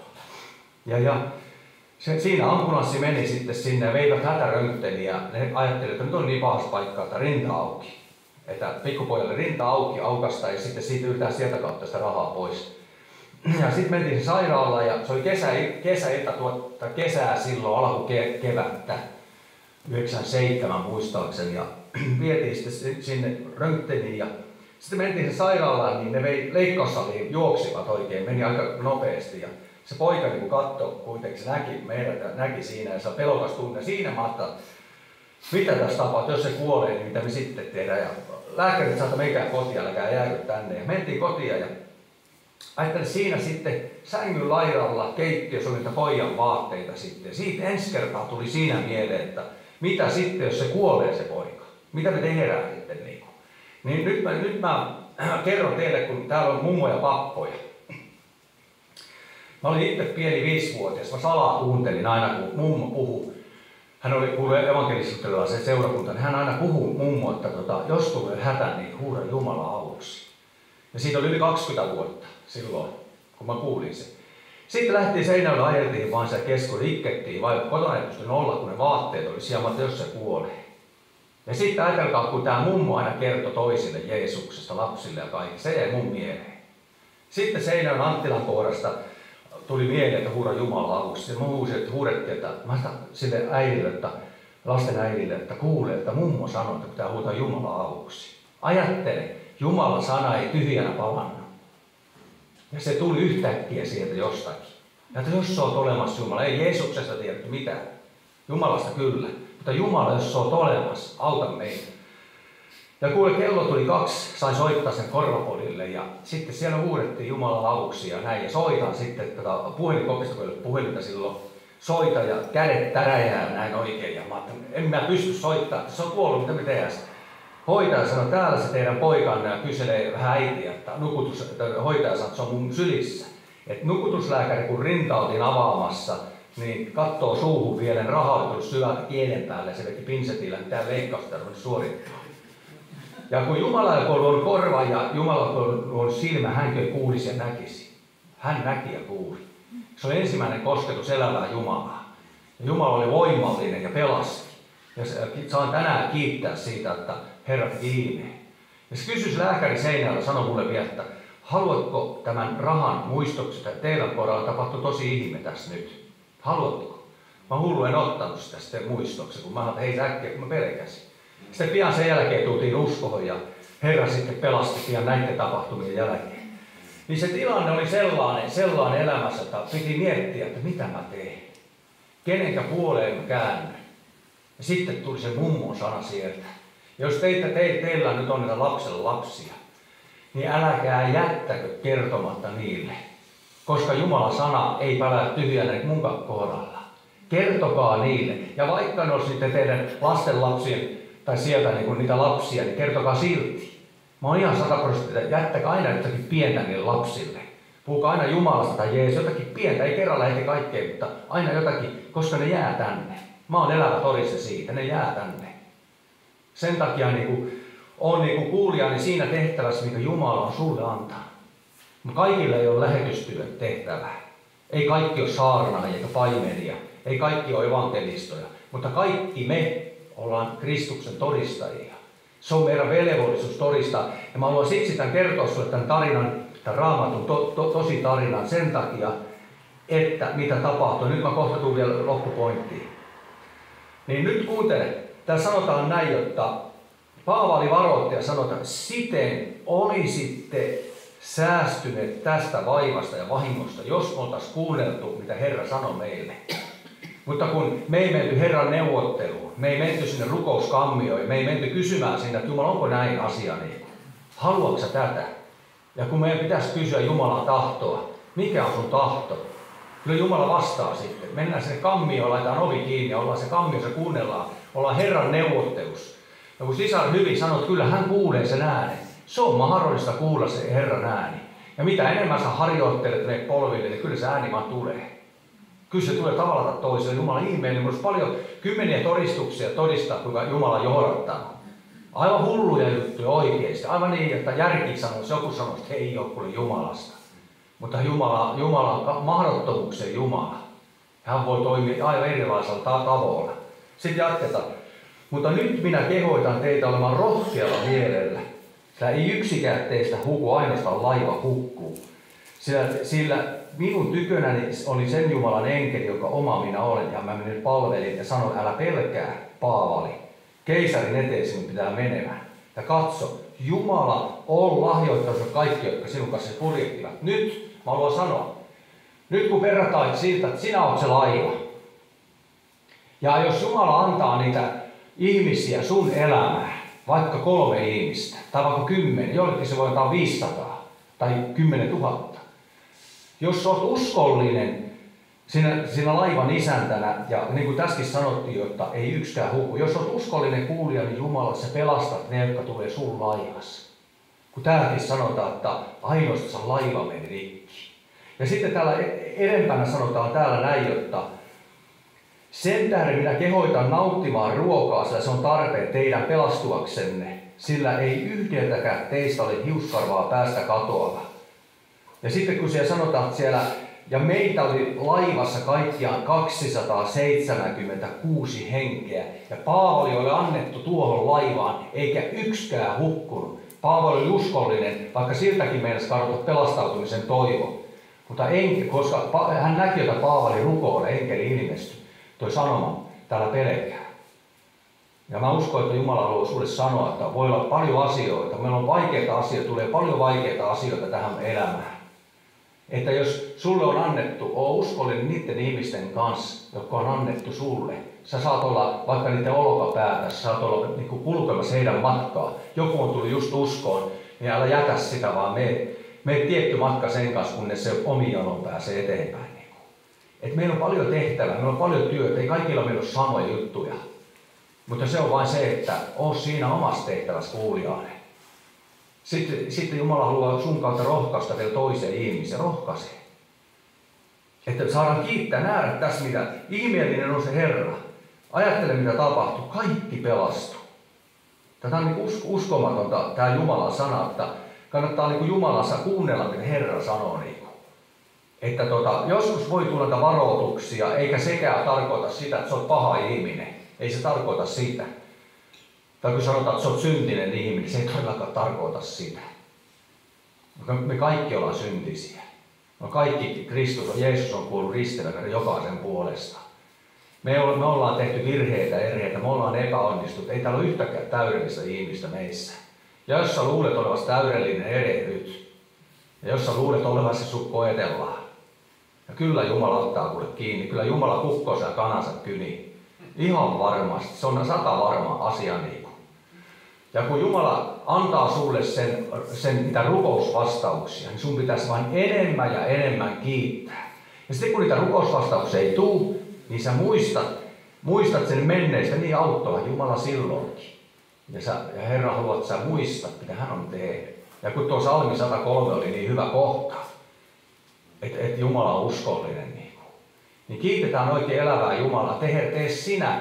Ja siinä ambulanssi meni sitten sinne ja veivät hätäröntgeniin ja ne ajattelivat, että nyt on niin pahassa paikkaa, että rinta auki. Että pikkupojalle rinta auki aukasta ja sitten siitä yritetään sieltä kautta sitä rahaa pois. Ja sitten mentiin sairaalaan ja se oli kesää silloin, alkukevättä, 97 muistaakseni. Ja vietiin sitten sinne röntgeniin ja sitten mentiin sen sairaalaan, niin ne leikkaussaliin juoksivat oikein, meni aika nopeasti. Ja se poika niin katsoi kuitenkin, se näki meidät ja näki siinä ja se pelokas tunne. Siinä mä ajattelin, mitä tässä tapahtuu, jos se kuolee, niin mitä me sitten tehdään. Ja lääkärit sanoi, että menkää kotiin, älkää jääkö tänne. Ja mentiin kotiin ja ajattelin siinä sitten sängyn laidalla keittiössä oli niitä pojan vaatteita sitten. Ja siitä ensi kertaa tuli siinä mieleen, että mitä sitten, jos se kuolee se poika? Mitä me tehdään sitten? Niin nyt mä kerron teille, kun täällä on mummo ja pappoja. Mä olin itse pieni 5-vuotias, mä salaa kuuntelin aina kun mummo puhui. Hän oli kuullut evankelisluterilaisen seurakuntaan, niin hän aina puhuu mummo, että jos tulee hätä, niin huuda Jumala avuksi. Ja siitä oli yli 20 vuotta silloin, kun mä kuulin sen. Sitten lähtiin seinälle, ajeltiin vaan siellä keskuudessa, itkettiin, vai kotona ei pysty olla, kun ne vaatteet oli siellä, että jos se kuolee. Ja sitten ajatelkaa, kun tämä mummo aina kertoi toisille Jeesuksesta, lapsille ja kaikki, se jäi mun mieleen. Sitten Seinäjoen Anttilan kohdasta tuli mieleen, että huuda Jumala avuksi. Ja huudettiin, että sille äidille, että lasten äidille, että kuulee, että mummo sanoi, että pitää huutaa Jumala avuksi. Ajattele, Jumalan sana ei tyhjänä palannut. Ja se tuli yhtäkkiä sieltä jostakin. Ja että jos sä oot olemassa Jumala, ei Jeesuksesta tiedetty mitään. Jumalasta kyllä. Mutta Jumala, jos sä oot olemassa, auta meitä. Ja kuule, kello tuli 2, sain soittaa sen korvapodille ja sitten siellä huudettiin Jumalan avuksi ja näin. Ja soitan sitten puhelinkopista, kun ei ollut puhelinta silloin, soita ja kädet täräjää näin oikein. Ja mä ajattelin, en mä pysty soittamaan, se on kuollut, mitä me tehdään. Hoitaja sanoi, täällä se teidän poikanne ja kyselee vähän äitiä, että hoitaja sanoi, että se on mun sylissä. Että nukutuslääkäri, kun rinta oltiin avaamassa, niin kattoo suuhun vielä, raha oli tullut syvältä kielen päälle ja se veti pinsetillä, niin tää leikkausta tarvinnut suorittaa. Ja kun Jumala ei ollut korva ja Jumala ei ollut silmä, hän kuulisi ja näkisi. Hän näki ja kuuli. Se oli ensimmäinen kosketus elävää Jumalaa. Ja Jumala oli voimallinen ja pelasti. Ja saan tänään kiittää siitä, että Herra ihme. Ja se kysyi lääkäri seinällä, sanoi mulle vielä, että haluatko tämän rahan muistoksi, että teidän kohdalla tapahtui tosi ihme tässä nyt. Haluatko? Mä hullu en ottanut sitä sitten muistoksi, kun mä ajattelin, hei äkkiä, kun mä pelkäsin. Sitten pian sen jälkeen tultiin uskoon ja Herra sitten pelasti pian näiden tapahtumien jälkeen. Niin se tilanne oli sellainen elämässä, että piti miettiä, että mitä mä teen. Kenenkä puoleen mä käännyn. Ja sitten tuli se mummon sana sieltä. Jos teillä nyt on näitä lapsella lapsia, niin äläkää jättäkö kertomatta niille. Koska Jumalan sana ei pälää tyhjänä mun kohdalla. Kertokaa niille. Ja vaikka ne olisi sitten teidän lastenlapsien tai sieltä niin niitä lapsia, niin kertokaa silti. Mä oon ihan 100%, jättäkää aina jotakin pientä niille lapsille. Puhukaa aina Jumalasta tai Jeesus, jotakin pientä, ei kerralla eikä kaikkea, mutta aina jotakin, koska ne jää tänne. Mä oon elävä todiste siitä, ne jää tänne. Sen takia on kuulijani siinä tehtävässä, mikä Jumala on sulle antanut. Mutta kaikille ei ole lähetystyön tehtävää. Ei kaikki ole saarnaajia eikä paimenia. Ei kaikki ole evankelistoja. Mutta kaikki me ollaan Kristuksen todistajia. Se on meidän velvollisuus todistaa. Ja mä haluan siksi tämän kertoa sinulle tämän tarinan, tämän Raamatun tosi tarinan sen takia, että mitä tapahtuu. Nyt mä kohta tulen vielä loppupointtiin. Niin nyt kuuntele. Täällä sanotaan näin, jotta Paavali varoitti ja sanotaan, että siten olisitte säästyneet tästä vaivasta ja vahingosta, jos oltaisiin kuunneltu, mitä Herra sanoi meille. Mutta kun me ei menty Herran neuvotteluun, me ei menty sinne rukouskammioihin, me ei menty kysymään sinne, että Jumala, onko näin asia niin? Haluatko sä tätä? Ja kun meidän pitäisi kysyä Jumalan tahtoa, mikä on sun tahto? Kyllä Jumala vastaa sitten. Mennään sinne kammioon, laitetaan ovi kiinni ja ollaan se kammiossa, kuunnellaan. Ollaan Herran neuvottelussa. Ja kun sisar hyvin sanoo, että kyllä hän kuulee sen äänen. Se on mahdollista kuulla se Herran ääni. Ja mitä enemmän sä harjoittelet ne polville, niin kyllä se ääni vaan tulee. Kyllä se tulee tavalla tai toisella. Jumala ihmeellinen. Minulla olisi paljon kymmeniä todistuksia todistaa, kuinka Jumala johdattaa. Aivan hulluja juttuja oikeasti. Aivan niin, että järki sanoisi, joku sanoisi, että ei ole kuule Jumalasta. Mutta Jumala on mahdottomuuksien Jumala. Hän voi toimia aivan erilaisella tavoilla. Sitten jatketaan. Mutta nyt minä kehoitan teitä olemaan rohkealla mielellä. Sillä ei yksikään teistä huku, ainoastaan laiva hukkuu. Sillä minun tykönäni oli sen Jumalan enkeli, joka oma minä olen. Ja mä menin palvelin ja sanoin, älä pelkää, Paavali. Keisarin eteen sinun pitää menemään. Ja katso, Jumala on lahjoittanut kaikki, jotka sinun kanssa purjehtivat. Nyt, mä haluan sanoa, nyt kun verrataan siltä, että sinä olet se laiva. Ja jos Jumala antaa niitä ihmisiä sun elämään, vaikka 3 ihmistä, tai vaikka 10, jollekin se voi antaa 500 tai 10 000. Jos olet uskollinen siinä laivan isäntänä, ja niin kuin tässäkin sanottiin, että ei yksikään huku. Jos olet uskollinen kuulija, niin Jumala, sä pelastat ne, jotka tulee sun laivassa. Kun täälläkin sanotaan, että ainoastaan laiva meni rikki. Ja sitten täällä edempänä sanotaan täällä näin, että sen tähden minä kehoitan nauttimaan ruokaa, sillä se on tarpeen teidän pelastuaksenne, sillä ei yhdeltäkään teistä ole hiuskarvaa päästä katoava. Ja sitten kun siellä sanotaan, että siellä, ja meitä oli laivassa kaikkiaan 276 henkeä, ja Paavali oli annettu tuohon laivaan, eikä yksikään hukkunut. Paavali oli uskollinen, vaikka siltäkin meinasi kadota pelastautumisen toivo. Mutta koska hän näki, että Paavali rukoilee, enkeli ilmestyi, toi sanoma, täällä pelkää. Ja mä uskon, että Jumala haluaa sulle sanoa, että voi olla paljon asioita, meillä on vaikeita asioita, tulee paljon vaikeita asioita tähän elämään. Että jos sulle on annettu, oo uskollinen niiden ihmisten kanssa, jotka on annettu sulle. Sä saat olla vaikka niiden olkapäätä, sä saat olla niin kulkemassa heidän matkaa. Joku on tullut just uskoon, niin älä jätä sitä, vaan mene tietty matka sen kanssa, kunnes se omi jonon pääsee eteenpäin. Et meillä on paljon tehtävää, meillä on paljon työtä, ei kaikilla meillä ole samoja juttuja. Mutta se on vain se, että oo siinä omassa tehtävässä kuulijainen. Sitten Jumala haluaa sun kautta rohkaista vielä toiseen ihmiseen, rohkaisee. Että saadaan kiittää, nähdä tässä, mitä ihmeellinen on se Herra. Ajattele, mitä tapahtuu, kaikki pelastuu. Tämä on niin uskomatonta, tämä Jumalan sana, että kannattaa niin Jumalassa kuunnella, mitä Herra sanoo. Että joskus voi tulla varoituksia, eikä sekään tarkoita sitä, että sä oot paha ihminen. Ei se tarkoita sitä. Tai kun sanotaan, että sä oot syntinen ihminen, se ei todellakaan tarkoita sitä. Me kaikki ollaan syntisiä. No kaikki Kristus, Jeesus on kuollut ristillä jokaisen puolesta. Me ollaan tehty virheitä, erheitä, me ollaan epäonnistuttu. Ei täällä ole yhtäkään täydellistä ihmistä meissä. Ja jos sä luulet olevasi täydellinen, erehdyt. Ja jos sä luulet olevasi, sut koetellaan. Ja kyllä Jumala ottaa kuule kiinni. Kyllä Jumala kukkoo sen kanansa kyni. Ihan varmasti. Se on 100 varma asia. Ja kun Jumala antaa sulle sen mitä rukousvastauksia, niin sun pitäisi vain enemmän ja enemmän kiittää. Ja sitten kun niitä rukousvastauksia ei tule, niin sä muistat sen menneistä niin auttava Jumala silloinkin. Ja Herra haluaa, että sä muistat, mitä hän on tehnyt. Ja kun tuo Salmi 103 oli niin hyvä kohta, että Jumala on uskollinen, niin kiitetään oikein elävää Jumalaa. Tee sinä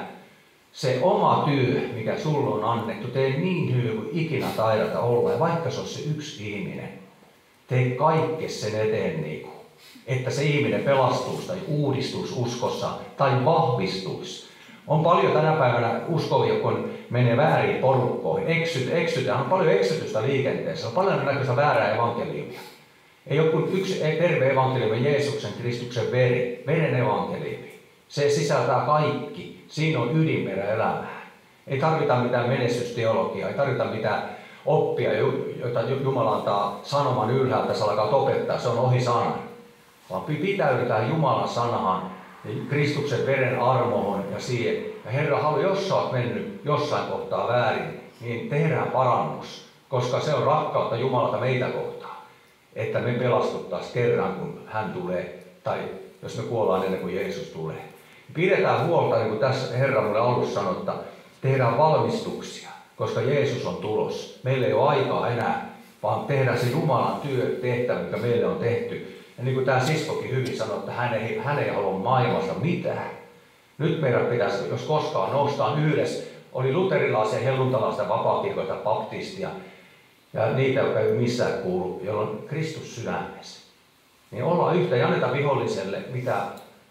se oma työ, mikä sulle on annettu, tee niin hyvin kuin ikinä taidata olla. Ja vaikka se on se yksi ihminen, tee kaikki sen eteen, että se ihminen pelastuisi tai uudistuisi uskossa tai vahvistuisi. On paljon tänä päivänä uskovia, kun menee väärin porukkoihin. Eksytään. On paljon eksytystä liikenteessä. On paljon näköistä väärää evankeliumia. Ei ole kuin yksi terve evankeliumi, Jeesuksen Kristuksen veren evankeliumi. Se sisältää kaikki. Siinä on ydinperä elämää. Ei tarvita mitään menestysteologiaa, ei tarvita mitään oppia, jota Jumala antaa sanoman ylhäältä, sä alkaa opettaa, se on ohi sanan. Vaan pitäydytään Jumalan sanaan niin Kristuksen veren armoon ja siihen. Ja Herra haluaa, jos sä oot mennyt jossain kohtaa väärin, niin tehdään parannus, koska se on rakkautta Jumalalta meitä kohtaan, että me pelastuttaisiin kerran, kun hän tulee, tai jos me kuollaan ennen kuin Jeesus tulee. Pidetään huolta, niin kuin tässä Herra mulle alussa sanoi, että tehdään valmistuksia, koska Jeesus on tulossa. Meillä ei ole aikaa enää, vaan tehdään se Jumalan tehtävä, mikä meille on tehty. Ja niin kuin tämä siskokin hyvin sanoi, että hän ei halua maailmasta mitään. Nyt meidän pitäisi, jos koskaan noustaan yhdessä, oli luterilaisia, helluntalaisia, vapaakirkoita, baptistia ja niitä, jotka ei missään kuulu, jolla on Kristus sydämessä. Niin ollaan yhtä ja anneta viholliselle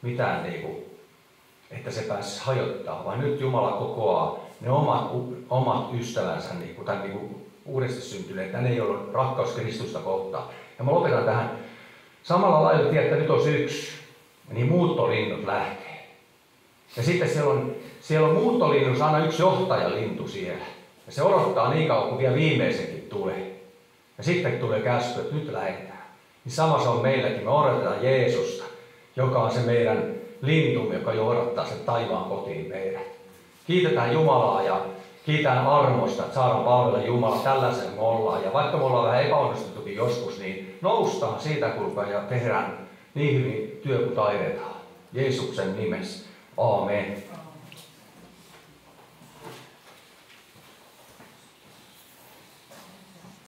mitään että se pääsisi hajottaa, vaan nyt Jumala kokoaa ne omat ystävänsä, uudesti syntyneet, ne ei ole rakkaus Kristusta kohtaan. Ja mä lopetan tähän. Samalla lailla tiedät, että nyt on syksy, niin muuttolinnut lähtee. Ja sitten siellä on muuttolinnussa aina yksi johtajalintu siellä. Ja se odottaa niin kauan, kun vielä viimeisenkin tulee. Ja sitten tulee käsky, että nyt lähdetään. Niin sama se on meilläkin. Me odotetaan Jeesusta, joka on se meidän lintumme, joka johdattaa sen taivaan kotiin meidät. Kiitetään Jumalaa ja kiitän armosta, että saadaan palvella Jumala tällaisen me ollaan. Ja vaikka me ollaan vähän epäonnistuttukin joskus, niin noustaan siitä kulkaa ja tehdään niin hyvin työ kuin taidetaan. Jeesuksen nimessä. Aamen.